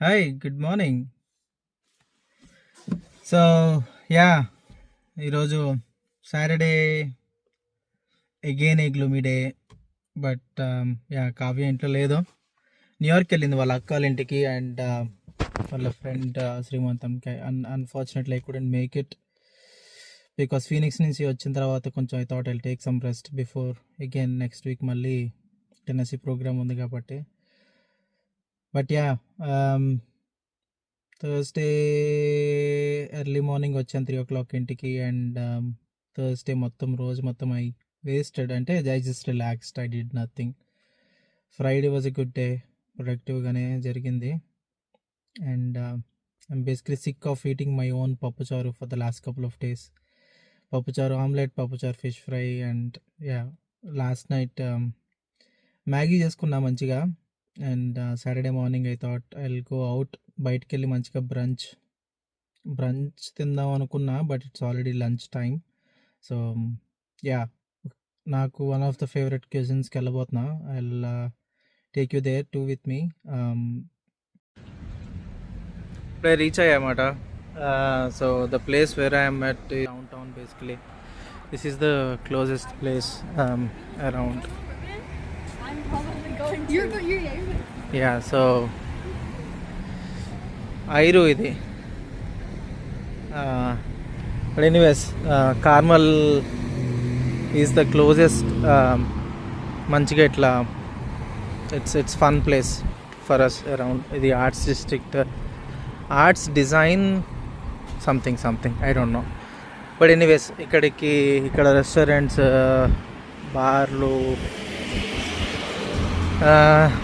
Hi, good morning. So yeah ఈరోజు Saturday again a gloomy day. But yeah Kavya ఇంట్లో లేదు, New York వెళ్ళింది వాళ్ళ అక్క వాళ్ళ ఇంటికి అండ్ వాళ్ళ ఫ్రెండ్ శ్రీమంతంకి. Unfortunately I couldn't make it because Phoenix నుంచి వచ్చిన తర్వాత కొంచెం I thought I'll take some rest before again next week మళ్ళీ టెన్నెసీ ప్రోగ్రామ్ ఉంది కాబట్టి. But yeah Thursday early morning వచ్చాను 3 o'clock ఇంటికి అండ్ థర్స్డే మొత్తం రోజు మొత్తం ఐ వేస్టెడ్. అంటే I just relaxed, I did nothing. Friday was a good day, ప్రొడక్టివ్గానే జరిగింది. And I'm basically sick of eating my own పప్పుచారు for the last couple of days. Pappucharu omelette, pappucharu fish fry and yeah last night Maggi చేసుకున్నా మంచిగా. And Saturday morning I thought I will go out, బయటికి వెళ్ళి మంచిగా brunch తిందాం అనుకున్నా, but it's already lunch time. So yeah నాకు one of the favourite క్యూజిన్స్కి వెళ్ళబోతున్నా. I will take you there too with me. ఇప్పుడే రీచ్ అయ్యామాట. So the place where I'm at downtown basically. This is the closest place around. Yeah so ఐరు ఇది. But anyways Carmel is the closest. మంచిగా ఇట్లా it's fun place for us around. ఇది arts district, arts design something I don't know. But anyways ఇక్కడ restaurants, బార్లు,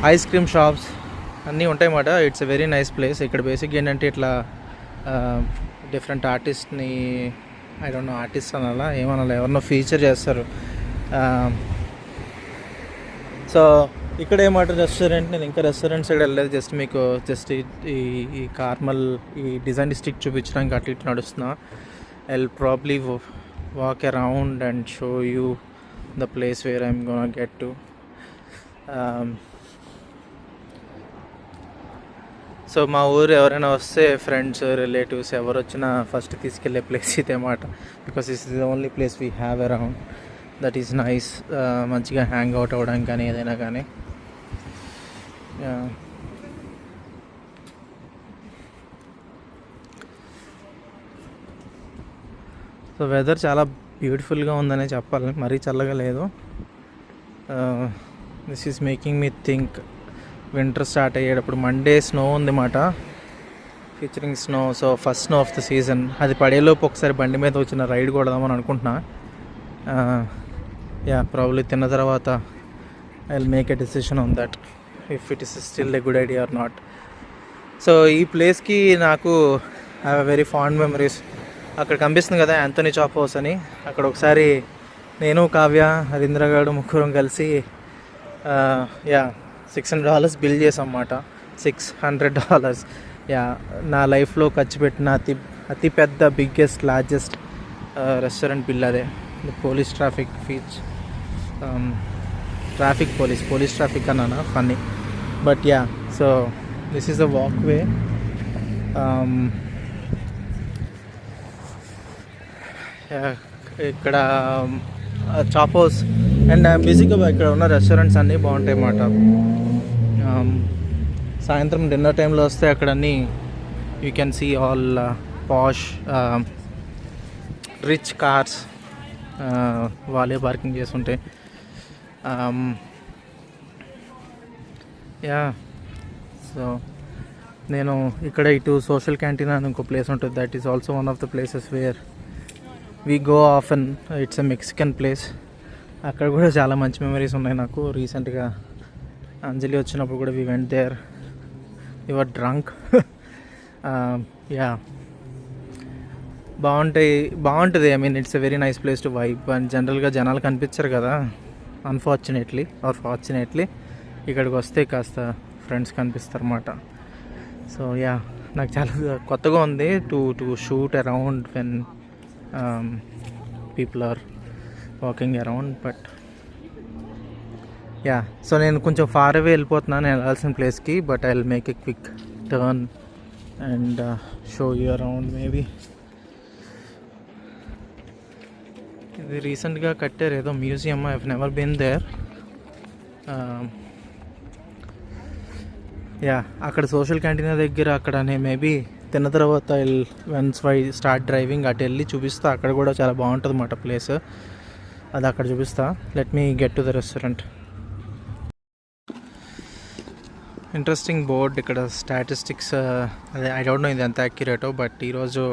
ice cream shops అన్నీ ఉంటాయన్నమాట. It's a very nice place. ఇక్కడ బేసిక్గా ఏంటంటే ఇట్లా డిఫరెంట్ ఆర్టిస్ట్ని, ఐ డోంట్ నో ఆర్టిస్ట్ అనాలా ఏమనాలా, ఎవరినో ఫీచర్ చేస్తారు. సో ఇక్కడ ఏమాట రెస్టారెంట్, నేను ఇంకా రెస్టారెంట్ సైడ్ వెళ్ళలేదు, జస్ట్ ఈ కార్మల్ ఈ డిజైన్ డిస్ట్రిక్ట్ చూపించడానికి అట్లా ఇట్లా నడుస్తున్నా. I will probably walk around and show you the place where I'm gonna get to. So మా ఊరు ఎవరైనా వస్తే, ఫ్రెండ్స్ రిలేటివ్స్ ఎవరు వచ్చినా ఫస్ట్ తీసుకెళ్ళే ప్లేస్ ఇదే మాట. Because is the only place we have around that is nice. మంచిగా hang out అవ్వడానికి కానీ ఏదైనా కానీ. సో వెదర్ చాలా బ్యూటిఫుల్గా ఉందనే చెప్పాలి, మరీ చల్లగా లేదు. This is making me think winter start అయ్యేటప్పుడు. మండే స్నో ఉంది మాట, featuring snow. So first snow of the season. అది పడేలోపు ఒకసారి బండి మీద వచ్చిన రైడ్ కొడదామని అనుకుంటున్నా. యా ప్రాబ్లీ తిన్న తర్వాత I will make a decision on that if it is still a good idea or not. So ఈ ప్లేస్కి నాకు have a very fond memories. అక్కడ కనిపిస్తుంది కదా యాంథనీ చాప్ హౌస్ అని, అక్కడ ఒకసారి నేను, కావ్య, హరీంద్ర గారు ముగ్గురం కలిసి యా $600 బిల్ చేసాం అన్నమాట. $600. యా నా లైఫ్లో ఖర్చు పెట్టిన అతి పెద్ద బిగ్గెస్ట్ లార్జెస్ట్ రెస్టారెంట్ బిల్ అదే. పోలీస్ ట్రాఫిక్ పోలీస్ ట్రాఫిక్ అన్నానా, funny. But yeah so this is the walk వే. ఇక్కడ చాప్ హౌస్ అండ్ బేసిక్గా ఇక్కడ ఉన్న రెస్టారెంట్స్ అన్నీ బాగుంటాయి అన్నమాట. సాయంత్రం డిన్నర్ టైంలో వస్తే అక్కడ అన్నీ you can see all posh rich cars వాళ్ళే పార్కింగ్ చేస్తుంటే. యా సో నేను ఇక్కడ ఇటు సోషల్ క్యాంటీన్ అని ఇంకో ప్లేస్ ఉంటుంది. That is also one of the places where we go often. It's a Mexican place. అక్కడ కూడా చాలా మంచి మెమరీస్ ఉన్నాయి నాకు. రీసెంట్గా అంజలి వచ్చినప్పుడు కూడా we went there. We were drunk. Yeah బాగుంటుంది. I mean it's a very nice place to vibe. And జనరల్గా జనాలు కనిపించరు కదా, అన్ఫార్చునేట్లీ ఆర్ ఫార్చునేట్లీ. ఇక్కడికి వస్తే కాస్త ఫ్రెండ్స్ కనిపిస్తారు అన్నమాట. సో యా నాకు చాలా కొత్తగా ఉంది to shoot around when people are walking around. But yeah so నేను కొంచెం ఫార్ అవే వెళ్ళిపోతున్నాను నేను వెళ్ళాల్సిన ప్లేస్కి. But I will make a quick turn and show you around maybe. ఇది రీసెంట్గా కట్టారు ఏదో museum. I have never been there. Yeah, అక్కడ సోషల్ క్యాంటీన్ దగ్గర అక్కడ మేబీ తిన్న తర్వాత వన్స్ స్టార్ట్ డ్రైవింగ్ అటు వెళ్ళి చూపిస్తా. అక్కడ కూడా చాలా బాగుంటుంది అన్నమాట ప్లేస్. అది అక్కడ చూపిస్తా. Let me get to the restaurant. Interesting board ఇక్కడ స్టాటిస్టిక్స్. అదే ఐ డోంట్ నో ఇది ఎంత యాక్యురేటో, బట్ ఈరోజు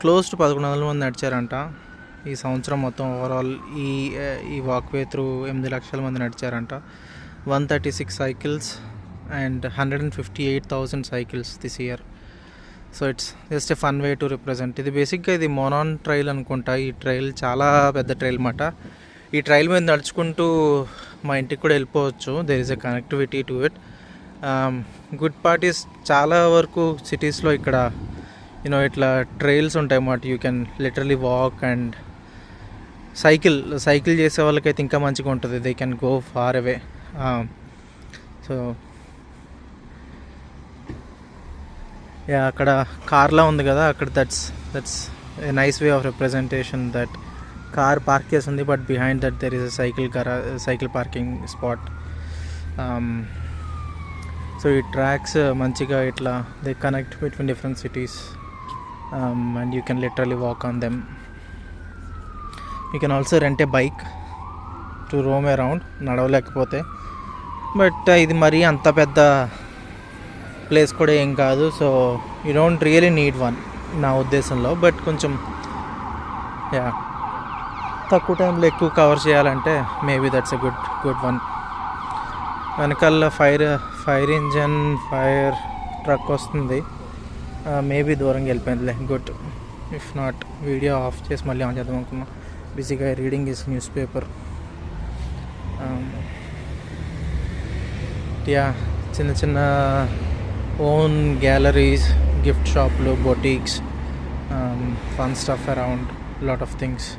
క్లోజ్ టు 1100 మంది నడిచారంట ఈ సంవత్సరం మొత్తం. ఓవరాల్ ఈ వాక్వే త్రూ 8 లక్షల మంది నడిచారంట. 136 cycles and 158,000 cycles this year. So it's just a fun way to represent. ఇది బేసిక్గా ఇది మోనాన్ ట్రైల్ అనుకుంటా. ఈ ట్రైల్ చాలా పెద్ద ట్రైల్ అన్నమాట. ఈ ట్రైల్ మీద నడుచుకుంటూ మా ఇంటికి కూడా వెళ్ళిపోవచ్చు. There is a connectivity to it. Good part is చాలా వరకు సిటీస్లో ఇక్కడ ఇట్లా ట్రైల్స్ ఉంటాయి అన్నమాట. You can literally walk and cycle చేసే వాళ్ళకైతే ఇంకా మంచిగా ఉంటుంది. They can go far away. So yeah, అక్కడ కార్లా ఉంది కదా, అక్కడ that's a nice way of representation. That car park చేసి ఉంది, but behind that there is a cycle parking spot. So ఈ ట్రాక్స్ మంచిగా ఇట్లా they connect between different cities and you can literally walk on them. You can also rent a bike to roam around నడవలేకపోతే. But ఇది మరీ అంత పెద్ద place కూడా ఏం కాదు. So you don't really need one నా ఉద్దేశంలో. బట్ కొంచెం యా, తక్కువ టైంలో ఎక్కువ కవర్ చేయాలంటే maybe that's a good one. వెనకాల ఫైర్ ఇంజన్ ఫైర్ ట్రక్ వస్తుంది. మేబీ దూరంగా వెళ్ళిపోయిందిలే. Good. If not video off చేసి మళ్ళీ ఆన్ చేద్దాం అనుకున్నా. బిజీగా reading his newspaper. Yeah, చిన్న ఓన్ గ్యాలరీస్, గిఫ్ట్ షాప్లు, boutiques, fun stuff around, lot of things.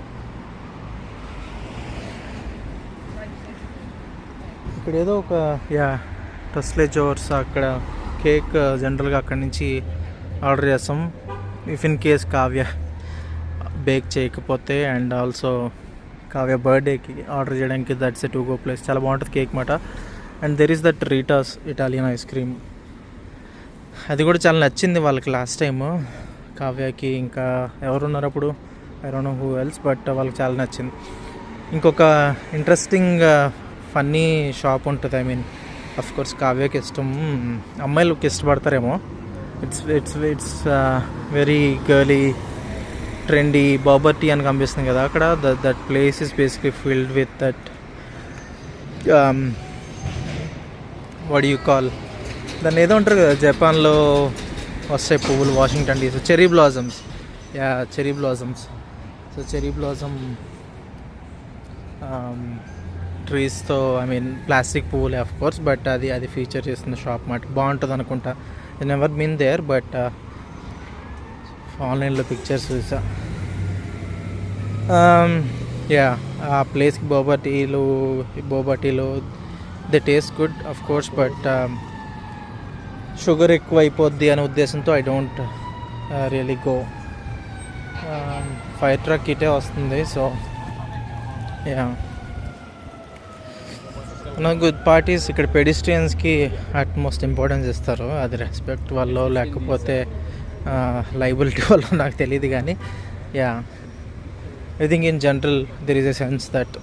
ఇక్కడ ఏదో ఒక టస్లే జోర్స్, అక్కడ కేక్ జనరల్గా అక్కడి నుంచి ఆర్డర్ చేస్తాం if in case Kavya bake చేయకపోతే. అండ్ ఆల్సో కావ్య బర్త్డేకి ఆర్డర్ చేయడానికి that's a to go place. చాలా బాగుంటుంది కేక్ మాట. And there is that Rita's Italian ice cream. అది కూడా చాలా నచ్చింది వాళ్ళకి లాస్ట్ టైము, కావ్యకి. ఇంకా ఎవరున్నారు అప్పుడు, I don't know who else, but వాళ్ళకి చాలా నచ్చింది. ఇంకొక ఇంట్రెస్టింగ్ ఫన్నీ షాప్ ఉంటుంది. ఐ మీన్ అఫ్ కోర్స్ కావ్యకి ఇష్టం, అమ్మాయిలకి ఇష్టపడతారేమో. It's very girly trendy boba tea అని కనిపిస్తుంది కదా అక్కడ. That place is basically filled with that what you call దాన్ని ఏదో ఉంటారు కదా జపాన్లో వస్తాయి పువ్వులు, Washington DC, cherry blossoms. Cherry blossoms. So cherry blossom ట్రీస్తో, ఐ మీన్ ప్లాస్టిక్ పువ్వులే ఆఫ్ కోర్స్, బట్ అది ఫీచర్ చేస్తున్న షాప్ మాట. బాగుంటుంది అనుకుంటా. I never been there, but ఆన్లైన్లో పిక్చర్స్ చూసా. యా, ఆ ప్లేస్కి బోబా టీలు they taste good of course, but sugar ఎక్కువ అయిపోద్ది అనే ఉద్దేశంతో I don't really go. Fire truck ఇటే వస్తుంది. So yeah, good parties. ఇక్కడ పెడిస్ట్రియన్స్కి అట్మోస్ట్ ఇంపార్టెన్స్ ఇస్తారు. అది రెస్పెక్ట్ వల్ల లేకపోతే లైబిలిటీ వల్ల నాకు తెలియదు కానీ, yeah, I think in general there is a sense that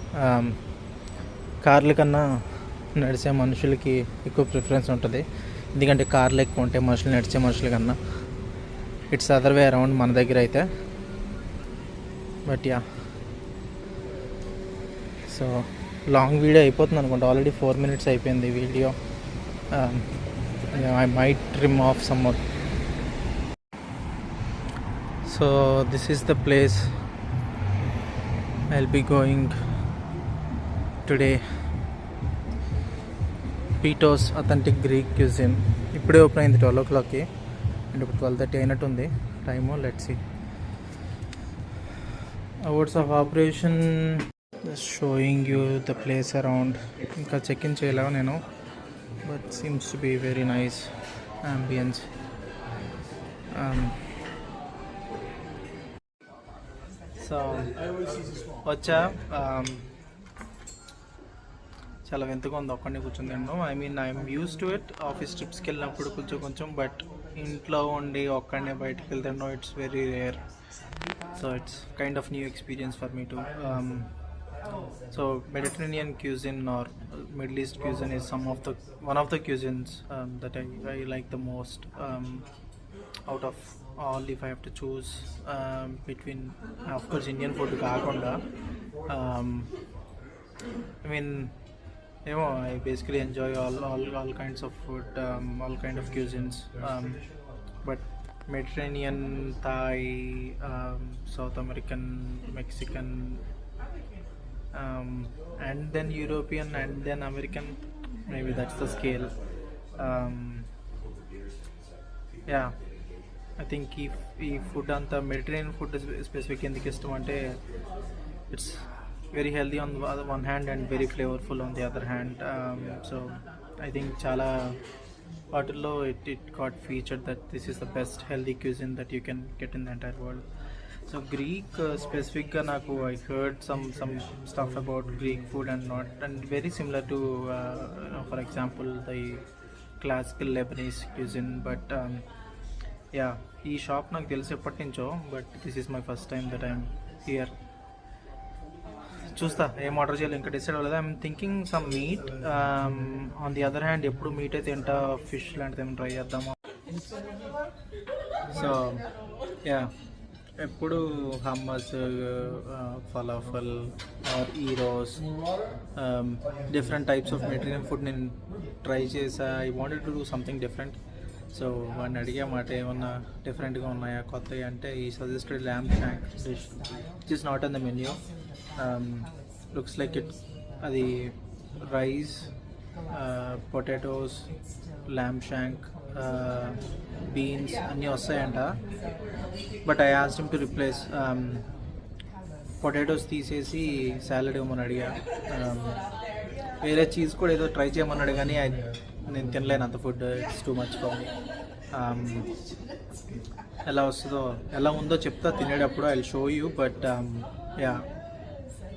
కార్ల కన్నా నడిచే మనుషులకి ఎక్కువ ప్రిఫరెన్స్ ఉంటుంది. ఎందుకంటే కార్లు ఎక్కువ ఉంటాయి నడిచే మనుషుల కన్నా. ఇట్స్ అదర్ వే అరౌండ్ మన దగ్గర అయితే. But yeah, so long video అయిపోతుంది అనుకుంటా. ఆల్రెడీ 4 minutes అయిపోయింది వీడియో. I might trim off some more. So this is the place I'll be going today. Pitos authentic Greek cuisine. ఇప్పుడే ఓపెన్ అయింది 12 o'clockకి, అండ్ ఇప్పుడు 12:30 అయినట్టుంది టైము. Let's see. Hours of operation showing you the place around. ఇంకా చెక్ ఇన్ చేయలేవు నేను. but seems to be very nice ambience. So వచ్చా చాలా వింతగా ఉంది ఒక్కడిని కూర్చొని తినడం. I mean I'm use to it office ట్రిప్స్కి వెళ్ళినప్పుడు కొంచెం బట్ ఇంట్లో ఉండి ఒక్కడినే బయటకు వెళ్తే it's very rare. So it's kind of new experience for me to. So Mediterranean cuisine or Middle East cuisine is one of the cuisines that I like the most. Out of all, if I have to choose between, of course, Indian food kaakunda, I mean, I basically enjoy all kinds of food, all kind of cuisines, but Mediterranean, Thai, South American, Mexican, and then European, and then American, maybe that's the scale. Yeah, I think if food anta Mediterranean food is specific ఎందుకు ఇష్టం అంటే it's very healthy on the one hand and very flavorful on the other hand. So I think చాలా వాటిల్లో it got featured that this is the best healthy cuisine that you can get in the entire world. So Greek specifically naku I heard some stuff about Greek food and very similar to for example the classical Lebanese cuisine, but yeah, ee shop నాకు తెలిసి ఎప్పటి నుంచో, but this is my first time that I'm here. చూస్తా ఏం order చేయాలి ఇంకా decide అవ్వలేదు. I'm thinking some meat. On the other hand ఎప్పుడు మీట్ అయితే తింటా, ఫిష్ లాంటిది ఏమైనా ట్రై చేద్దామా. సో యా, ఎప్పుడు hummus, falafel or gyros, different types of material food నేను ట్రై చేసా. I wanted to do something different. So వాడిని అడిగే మాట ఏమన్నా డిఫరెంట్గా ఉన్నాయా కొత్తవి అంటే ఈ suggested lamb shank dish which is not on the menu. Looks like it, అది rice, potatoes, lamb shank, beans అన్నీ వస్తాయంట. But I asked him to replace potatoes తీసేసి సాలడ్ ఇవ్వమని అడిగా. వేరే చీజ్ కూడా ఏదో ట్రై చేయమన్నాడు కానీ నేను తినలేను అంత food, it's too much for me. ఎలా ఉందో చెప్తా తినేటప్పుడు, I will show you. But yeah,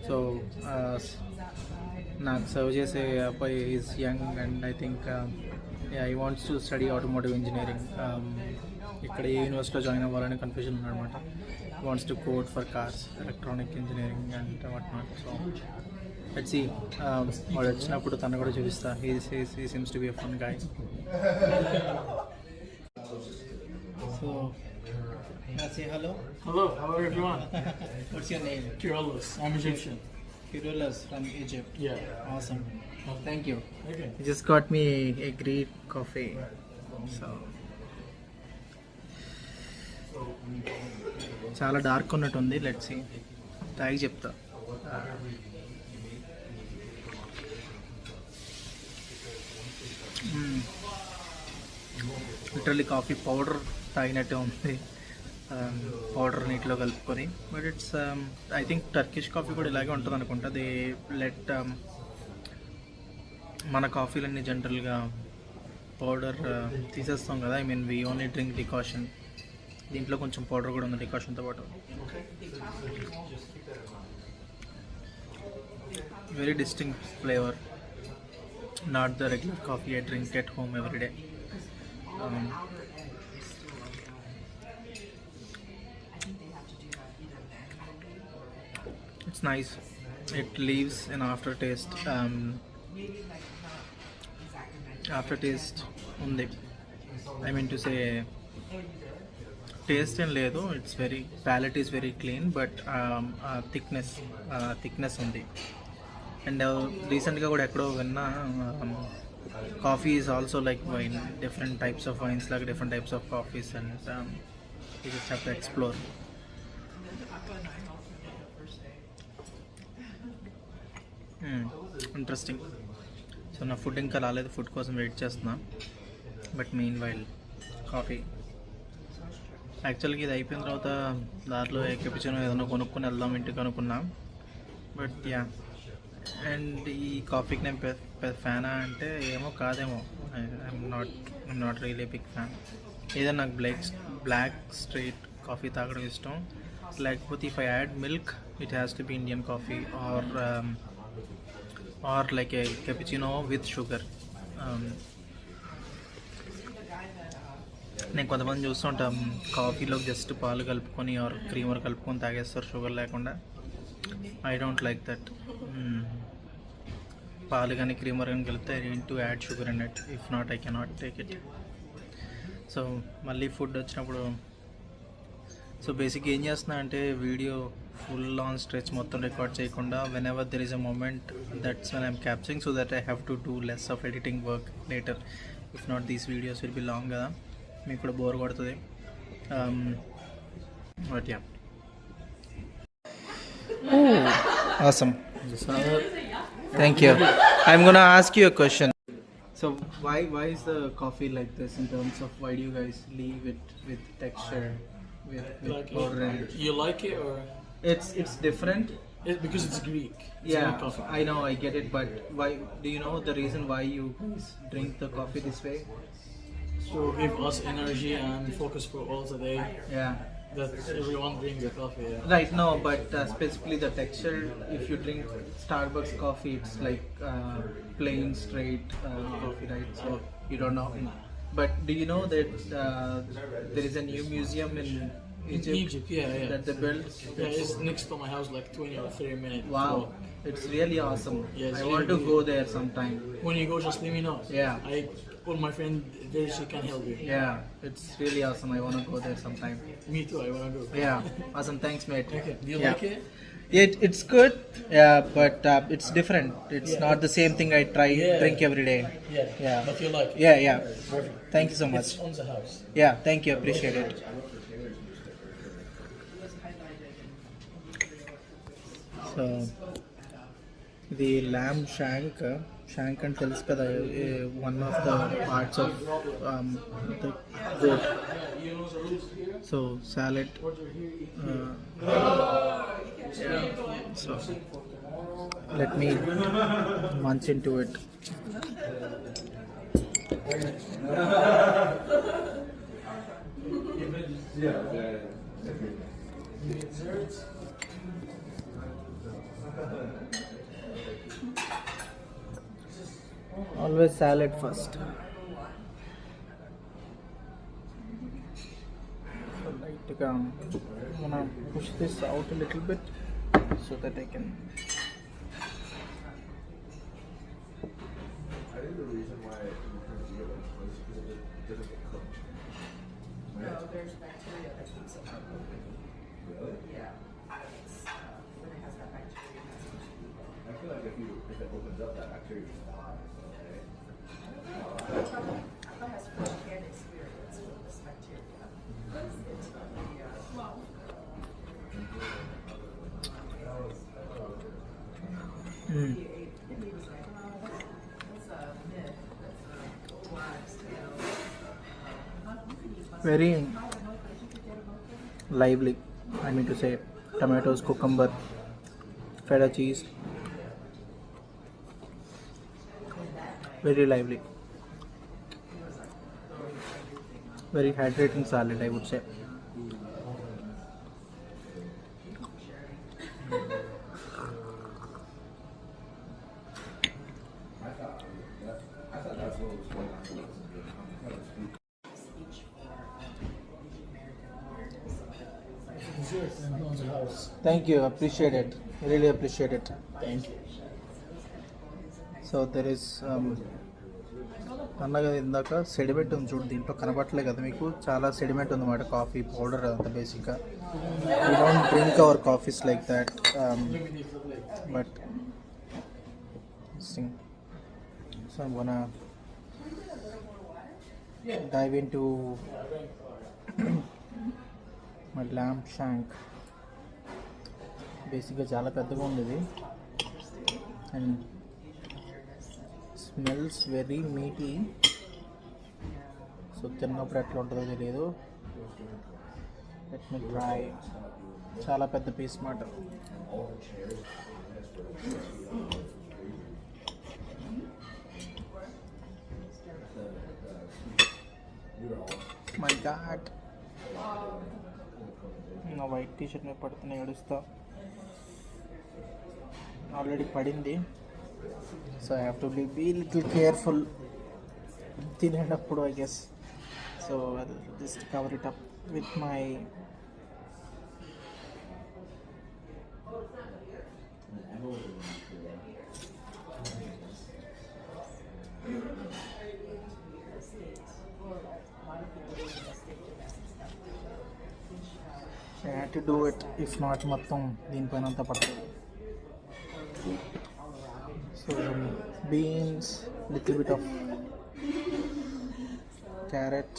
so నాకు సర్వ్ చేసే అబ్బాయి is young and I think I wants to study automotive engineering. ఇక్కడ ఏ యూనివర్సిటీలో జాయిన్ అవ్వాలని కన్ఫ్యూజన్ ఉన్నాడనమాట. Wants to code for cars, electronic engineering and what not. So let's see, వాడు వచ్చినప్పుడు తను కూడా చూపిస్తా. He seems to be a fun guy. So say hello. Hello, however if you want. What's your name? Kyrillos. I'm Egyptian. Kyrillos from Egypt. Yeah. Awesome. Thank you. Okay. You just got me a Greek coffee. So చాలా dark ఉన్నట్టు ఉంది. Let's see, తాగి చెప్తా. Literally coffee powder తాగినట్టే ఉంది, powder నీటిలో కలుపుకొని. But it's I think Turkish coffee కూడా ఇలాగే ఉంటుంది అనుకుంటా. దే లెట్ మన కాఫీలన్నీ జనరల్గా పౌడర్ తీసేస్తాం కదా. I mean we only drink decoction. దీంట్లో కొంచెం పౌడర్ కూడా ఉంది డికాషన్తో పాటు. Very distinct flavour, not the regular coffee I drink at home every day. It's nice. It leaves an aftertaste. Aftertaste undi. I mean to say, taste and ledo. It's very, palate is very clean, but thickness undi. And recently kuda ekkado vinna, coffee is also like wine. Different types of wines, like different types of coffees, and you just have to explore. Interesting. So నా food ఇంకా రాలేదు, food కోసం wait చేస్తున్నా. But mean while coffee. యాక్చువల్గా ఇది అయిపోయిన తర్వాత దాంట్లో ఎక్కిపించిన ఏదైనా కొనుక్కొని వెళ్దాం ఇంటికి అనుకున్నా. బట్ యా, అండ్ ఈ కాఫీకి నేను ఫ్యానా అంటే ఏమో కాదేమో. I'm not really a big fan. Either నాకు బ్లాక్ స్ట్రైట్ కాఫీ తాగడం ఇష్టం, లేకపోతే if I add milk it has to be Indian coffee or like a cappuccino with sugar. నేను కొంతమంది చూస్తుంటాం కాఫీలో జస్ట్ పాలు కలుపుకొని ఆర్ క్రీమర్ కలుపుకొని తాగేస్తారు షుగర్ లేకుండా. I don't like that. పాలు కానీ క్రీమర్ కానీ కలిపితే I need to add sugar in it, if not I cannot take it. So మళ్ళీ ఫుడ్ వచ్చినప్పుడు సో బేసిక్గా ఏం చేస్తున్నా అంటే వీడియో ఫుల్ ఆన్ స్ట్రెచ్ మొత్తం రికార్డ్ చేయకుండా whenever there is a moment that's when I'm capturing so that I have to do less of editing work later. If not these videos will be long కదా, మీకు కూడా bore కొడుతుంది. But yeah, awesome. Thank you. I'm gonna ask you a question. So why is the coffee like this in terms of why do you guys leave it with texture, with Like powder and you like it or it's different? because it's Greek. It's Yeah, Greek coffee. I know, I get it, but why do you know the reason why you guys drink the coffee this way? So give us energy and focus for all the day. Yeah. That everyone drinks the coffee. Yeah. Right, no, but specifically the texture, if you drink Starbucks coffee, it's like plain straight coffee, right? So you don't know. Nah. But do you know that there is a new museum in Egypt, Egypt, yeah. that they built? Yeah, it's next to my house, like 20 or 30 minutes. Wow, walk. it's really awesome. Yeah, it's I want to really go there sometime. When you go, just let me know. Yeah. I call my friend there, she can help you. Yeah, it's really awesome. I want to go there sometime. Me too, I wanna go. Yeah, awesome. Thanks, mate. Okay, do you Yeah. like it? It's good, yeah, but it's different. It's Yeah. not the same thing I Yeah. drink every day. Yeah. Yeah. But you like it? Yeah. Perfect. Thank you so much. It's on the house. Yeah, thank you. Appreciate it. So, the lamb shank and tells kada one of the parts of the goat. So salad. So let me munch into it. Always salad first. So like I'm gonna push this out a little bit so that I can. There's bacteria that keeps it from moving. Yeah. When it has that bacteria, that's what you I feel like if it opens up, that bacteria just dies. Apple has first-hand experience with this bacteria. It's he was like, that's a myth. That's a wives' tale. Very lively. I mean to say, tomatoes, cucumber, feta cheese. Very lively. Very hydrating salad, I would say. Dessert and on the house. Thank you, appreciate it. Really appreciate it. Thank you. So there is అన్నగా ఇందాక sediment ఉంది చూడు, దీంట్లో కనబట్టలే కదా మీకు, చాలా sediment ఉందన్నమాట coffee powder అంత బేసిక్గా. We don't drink our coffees like that, but so I'm gonna dive in to my lamb shank. బేసిక్గా చాలా పెద్దగా ఉండేది అండ్ స్మెల్స్ వెరీ మీటీ. సో తిన్నప్పుడు ఎట్లా ఉంటుందో తెలియదు. Let me try. చాలా పెద్ద పీస్ మాట. మై గాడ్, నా వైట్ టీషర్ట్ మీద పడుతున్నాయి, ఏడుస్తా. ఆల్రెడీ పడింది, so I have to be little careful తినేటప్పుడు I guess. So just cover it up with my I had to do it, if not మొత్తం దీనిపైన అంతా పడుతుంది. So beans, little bit of carrot,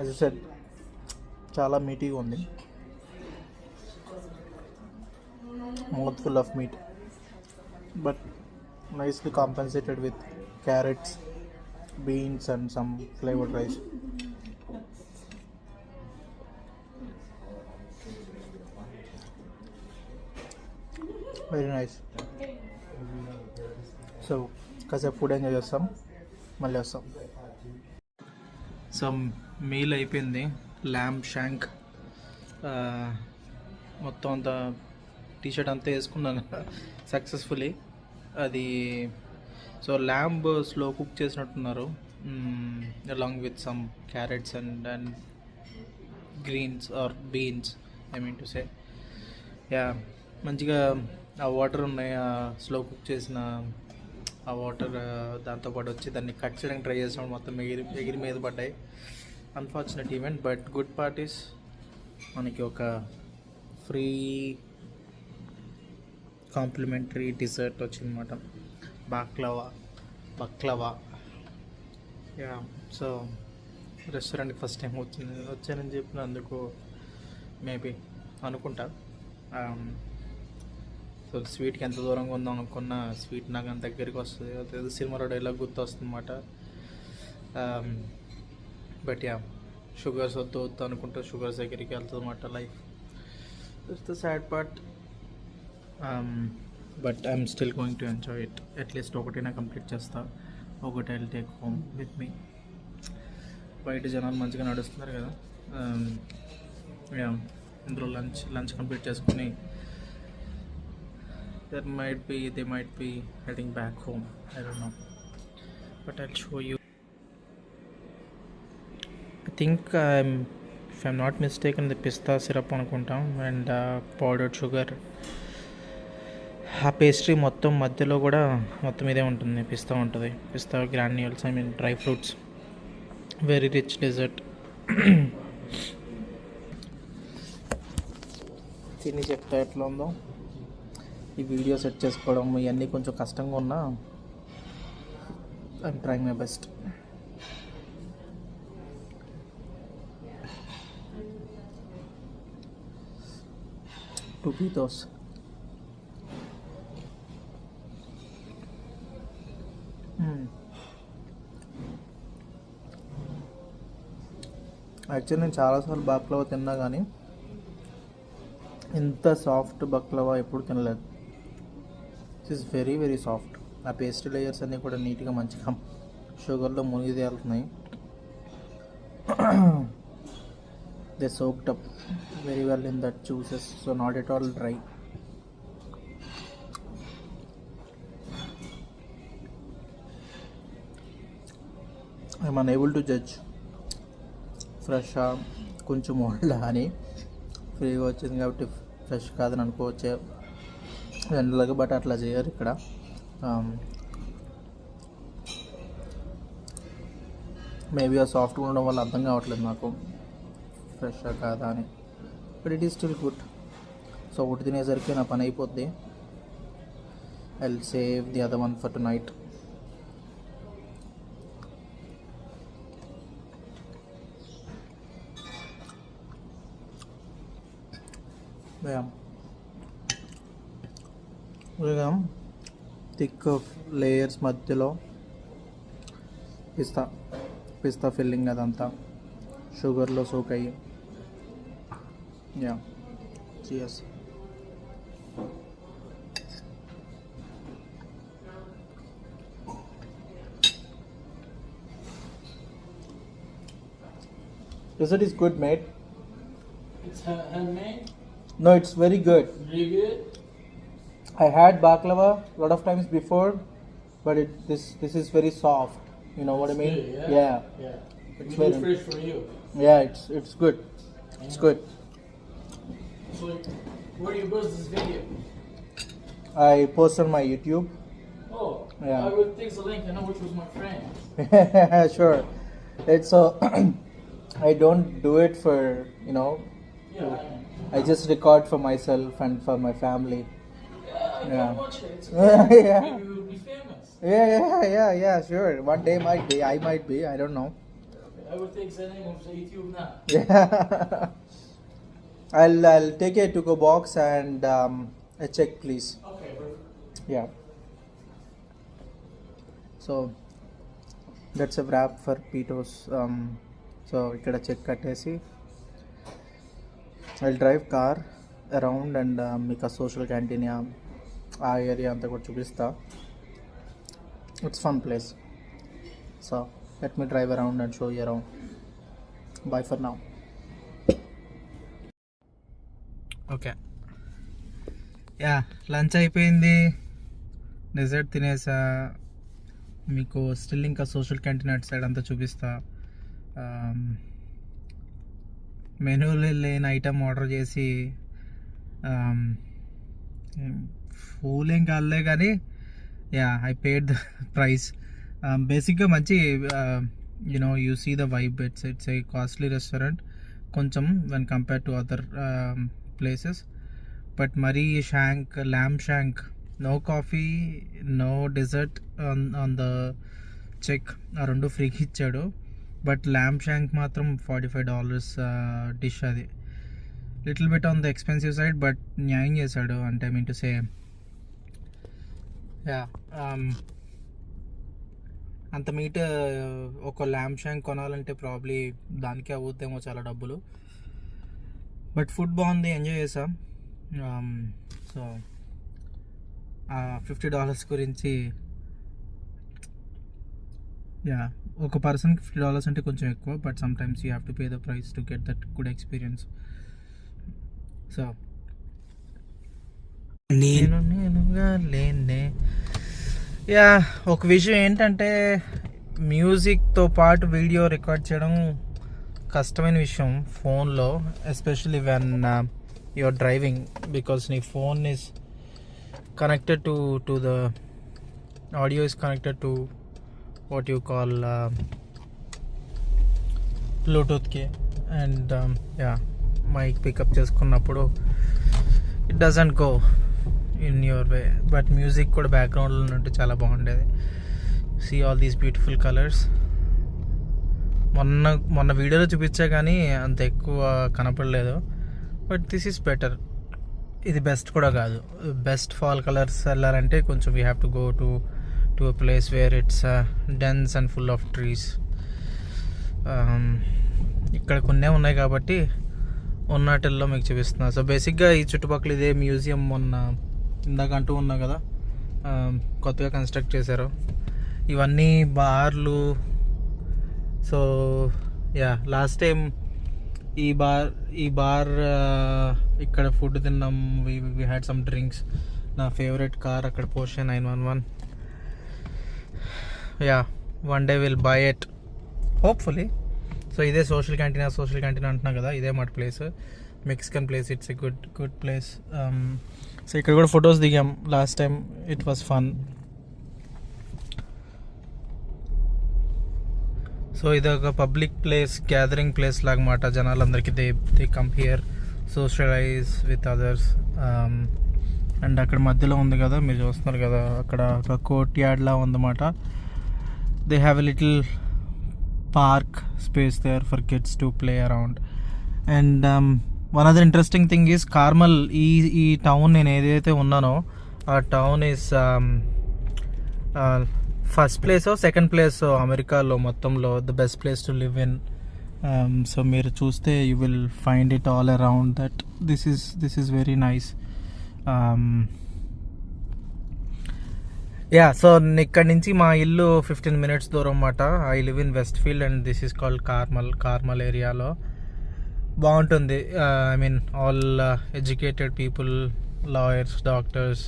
as I said చాలా మీటీగా ఉంది, mouth full of meat, but nicely compensated with carrots, beans and some flavored rice. Very nice. So కాసేపు food enjoy చేస్తాం, మళ్ళీ వస్తాం. సో మీల్ అయిపోయింది, ల్యాంబ్ షాంక్ మొత్తం అంతా T-shirt అంతా వేసుకున్నాను సక్సెస్ఫుల్లీ. అది సో ల్యాంబ్ స్లో కుక్ చేసినట్టున్నారు, along with some carrots and greens or beans, I mean to say. Yeah, మంచిగా ఆ వాటర్ ఉన్నాయి, ఆ స్లో కుక్ చేసిన ఆ వాటర్ దాంతోపాటు వచ్చి దాన్ని కట్ చేయడానికి ట్రై చేసినప్పుడు మొత్తం ఎగిరి మీద పడ్డాయి. Unfortunate event, but good part is మనకి ఒక ఫ్రీ కాంప్లిమెంటరీ డిజర్ట్ వచ్చిందన్నమాట, బక్లవా. యా, సో రెస్టారెంట్కి ఫస్ట్ టైం వచ్చానని చెప్పినందుకు మేబీ అనుకుంటా. సో స్వీట్కి ఎంత దూరంగా ఉందాం అనుకున్న స్వీట్ నాకు అంత దగ్గరికి వస్తుంది, అదే సినిమాలో డైలాగ్ గుర్తు వస్తుంది అన్నమాట. బట్ యా, షుగర్స్ వద్దు అనుకుంటే షుగర్స్ దగ్గరికి వెళ్తుంది అన్నమాట life. It's the sad part, but I'm still going to enjoy it. At least ఒకటైనా కంప్లీట్ చేస్తా, ఒకటి I'll take home with me. బయట జనాలు మంచిగా నడుస్తున్నారు కదా, ఇందులో లంచ్ కంప్లీట్ చేసుకుని they might be heading back home, I don't know, but I'll show you. I think if I'm not mistaken, the pista syrup anukuntam and powdered sugar. ఆ pastry మొత్తం మధ్యలో కూడా మొత్తం ఇదే ఉంటుంది, పిస్తా ఉంటుంది, పిస్తా granules, I mean dry fruits. Very rich dessert. తిని చెప్తా ఎట్లా ఉందో. ఈ వీడియో సెట్ చేసుకోవడం ఇవన్నీ కొంచెం కష్టంగా ఉన్నా I'm trying my best. To Pitos, actually నేను చాలాసార్లు బాక్లవా తిన్నా కానీ ఇంత సాఫ్ట్ బాక్లవా ఎప్పుడు తినలేదు. It's very very soft. ఆ పేస్ట్రీ లేయర్స్ అన్నీ కూడా నీట్గా మంచిగా షుగర్లో మునిగి తేలుతున్నాయి. They soaked up very well in that juices, so not at all dry. I'm unable to judge ఫ్రెషా కొంచెం ఓల్డా అని. ఫ్రీగా వచ్చింది కాబట్టి ఫ్రెష్ కాదని అనుకోవచ్చు జనరల్గా, బట్ అట్లా చేయరు ఇక్కడ. మేబీ ఆ సాఫ్ట్గా ఉండడం వల్ల అర్థం కావట్లేదు నాకు ఫ్రెషా కాదా అని, but it is still good. So ఒకటి తినేసరికి నా పని అయిపోద్ది. I will save the other one for to night. Thick layers మధ్యలో పిస్తా ఫిల్లింగ్ అదంతా షుగర్లో సోక్ అయ్యి cheers. Dessert is good, mate. It's handmade. No, it's very good. Really good. I had baklava a lot of times before, but this is very soft. You know what I mean? Good, Yeah. Yeah. It's We do very- fresh for you. Yeah, it's good. It's good. So, where do you post this video? I post on my YouTube. Oh, Yeah. I will take the link. I know which was my friend. Sure. It's I don't do it for, you know, Yeah, I just record for myself and for my family. I Yeah. can watch it. It's okay. Yeah. Maybe we will be famous. Yeah, sure. One day I might be, I don't know. I will take the name of the YouTube now. Yeah. I'll take a to-go box and a check, please. Okay, perfect. Yeah. So that's a wrap for Pito's. So ikkada check kattesi I'll drive car around and meeku social canteen aa area anta kuda chupista. It's fun place. So let me drive around and show you around. Bye for now. Okay lunch అయిపోయింది, dessert తినేసా. మీకు still ఇంకా social canteen అటు side అంతా చూపిస్తా. మెనూలో లేని item order చేసి pool ఏం కాదులే కానీ ఐ పేడ్ ద ప్రైస్. బేసిక్గా మంచి you know you see the vibe. It's a costly restaurant కొంచెం when compare to other places. But మరీ lamb shank, no coffee, no dessert on the check, ఆ రెండు ఫ్రీకి ఇచ్చాడు. బట్ ల్యామ్ షాంక్ మాత్రం $45 డిష్. అది little bit on the expensive side, but న్యాయం చేశాడు. అంటే ఐ మీన్ టు సే అంత మీట్ ఒక ల్యామ్ షాంక్ కొనాలంటే ప్రాబ్లీ దానికే అవుద్దేమో చాలా డబ్బులు. బట్ ఫుడ్ బాగుంది, ఎంజాయ్ చేసాం. సో $50 గురించి ఒక పర్సన్కి $50 అంటే కొంచెం ఎక్కువ, but sometimes you have to pay the price to get that good experience. So నేనుగా లేనే ఒక విషయం ఏంటంటే మ్యూజిక్తో పాటు వీడియో రికార్డ్ చేయడం కష్టమైన విషయం ఫోన్లో, especially when you're driving, because నీ phone is connected to the audio is connected to what you call Bluetooth ki, and mic pickup చేసుకున్నప్పుడు it doesn't go in your way. But music కూడా background లో ఉంటే చాలా బాగుండేది. See all these beautiful colors. మొన్న వీడియోలో చూపించా కానీ అంత ఎక్కువ కనపడలేదు, బట్ దిస్ ఈస్ బెటర్. ఇది బెస్ట్ కూడా కాదు. బెస్ట్ ఫాల్ కలర్స్ వెళ్ళాలంటే కొంచెం we have to go to a place where it's dense and full of trees. ఇక్కడ కొన్నే ఉన్నాయి కాబట్టి ఉన్నటిల్లో మీకు చూపిస్తున్నా. సో బేసిక్గా ఈ చుట్టుపక్కల ఇదే మ్యూజియం మొన్న ఇందాక అంటూ ఉన్నా కదా, కొత్తగా కన్స్ట్రక్ట్ చేశారు. ఇవన్నీ బార్లు. సో లాస్ట్ టైం ఈ బార్ ఇక్కడ ఫుడ్ తిన్నాం. We had some drinks. నా ఫేవరెట్ కార్ అక్కడ Porsche 911. One day will buy it hopefully. So ఇదే సోషల్ క్యాంటీన్ అంటున్నా కదా, ఇదే మాట place, Mexican place. It's a good place. So ఇక్కడ కూడా ఫొటోస్ దిగాం last time. It was fun. So ఇది ఒక పబ్లిక్ ప్లేస్, గ్యాదరింగ్ ప్లేస్ లాగమాట. జనాలందరికీ they come here, socialize with others. And అక్కడ మధ్యలో ఉంది కదా, మీరు చూస్తున్నారు కదా, అక్కడ ఒక కోర్ట్ యార్డ్ లా ఉందన్నమాట. They have a little park space there for kids to play around. And one other interesting thing is Carmel. ఈ టౌన్ నేను ఏదైతే ఉన్నానో ఆ town is first place second place అమెరికాలో మొత్తంలో the best place to live in. So మీరు చూస్తే you will find it all around that this is very nice. Yeah, so ఇక్కడ నుంచి మా ఇల్లు 15 minutes దూరం అన్నమాట. I live in west field and this is called Carmel ఏరియాలో. బాగుంటుంది. I mean all educated people, lawyers, doctors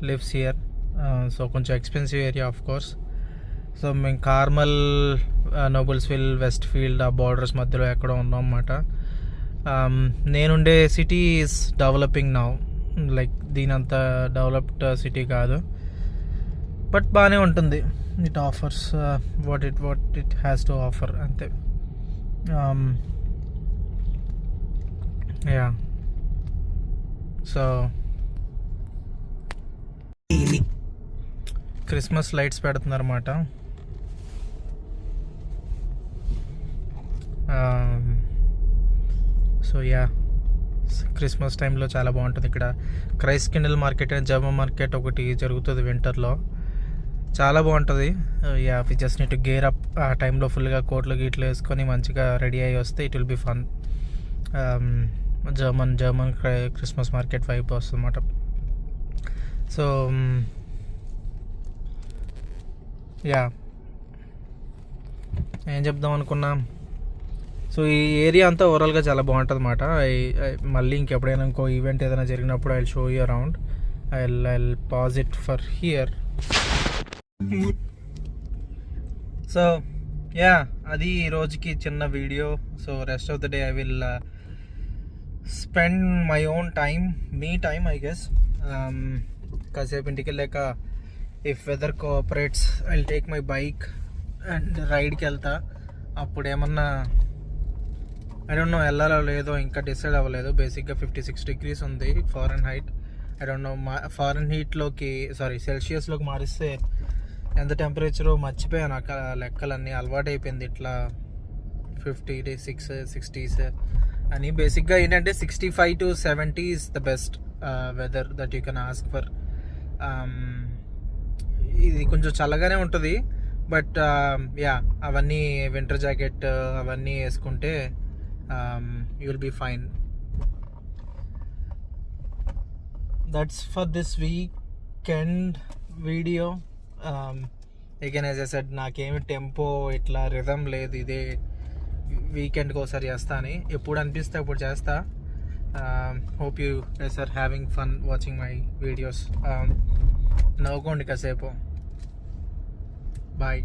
lives here. So కొంచెం expensive area of course. So మేము కార్మల్, నోబుల్స్విల్, వెస్ట్ ఫీల్డ్ ఆ బార్డర్స్ మధ్యలో ఎక్కడో ఉన్నాం అన్నమాట. నేనుండే city is developing now. Like దీని అంత డెవలప్డ్ సిటీ కాదు, బట్ బాగానే ఉంటుంది. It offers what it has to offer అంతే. యా, సో క్రిస్మస్ లైట్స్ పెడుతున్నారు అన్నమాట. సో యా, క్రిస్మస్ టైంలో చాలా బాగుంటుంది ఇక్కడ. Christkindl market and German market ఒకటి జరుగుతుంది వింటర్లో, చాలా బాగుంటుంది. Yeah, we just need to gear up. ఆ టైంలో ఫుల్గా కోట్లు గీట్లు వేసుకొని మంచిగా రెడీ అయ్యి వస్తే it will be fun. German Christmas market వైపు వస్తుంది అన్నమాట. సో యా, ఏం చెప్దాం అనుకున్నా. సో ఈ ఏరియా అంతా ఓవరాల్గా చాలా బాగుంటుంది అన్నమాట. మళ్ళీ ఇంకెప్పుడైనా ఇంకో ఈవెంట్ ఏదైనా జరిగినప్పుడు I show you around. I pause it for here. So yeah, అది ఈ రోజుకి చిన్న video. So rest of the day I will spend my own time, me time I guess. కాసేపు ఇంటికి వెళ్ళాక if weather cooperates I will take my bike and రైడ్కి వెళ్తా. అప్పుడు ఏమన్నా ఐ డోంట్ నో వెళ్ళాలో లేదో ఇంకా డిసైడ్ అవ్వలేదు. బేసిక్గా 56 degrees ఉంది Fahrenheit. I don't know ఫారెన్ హీట్లోకి సెల్సియస్లోకి మారిస్తే ఎంత టెంపరేచరో మర్చిపోయాను. అక్కడ లెక్కలన్నీ అలవాటు అయిపోయింది ఇట్లా 56, 60s అని. బేసిక్గా ఏంటంటే 65 to 70 is the best weather that you can ask for. ఇది కొంచెం చల్లగానే ఉంటుంది, బట్ యా, అవన్నీ వింటర్ జాకెట్ అవన్నీ వేసుకుంటే you will be fine. That's for this weekend video. Again, as I said, నాకేమి టెంపో ఇట్లా రిథమ్ లేదు. ఇదే వీకెండ్కి ఒకసారి చేస్తా అని, ఎప్పుడు అనిపిస్తే అప్పుడు చేస్తా. Hope you guys are having fun watching my videos. నవ్వుకోండి కాసేపు. బాయ్.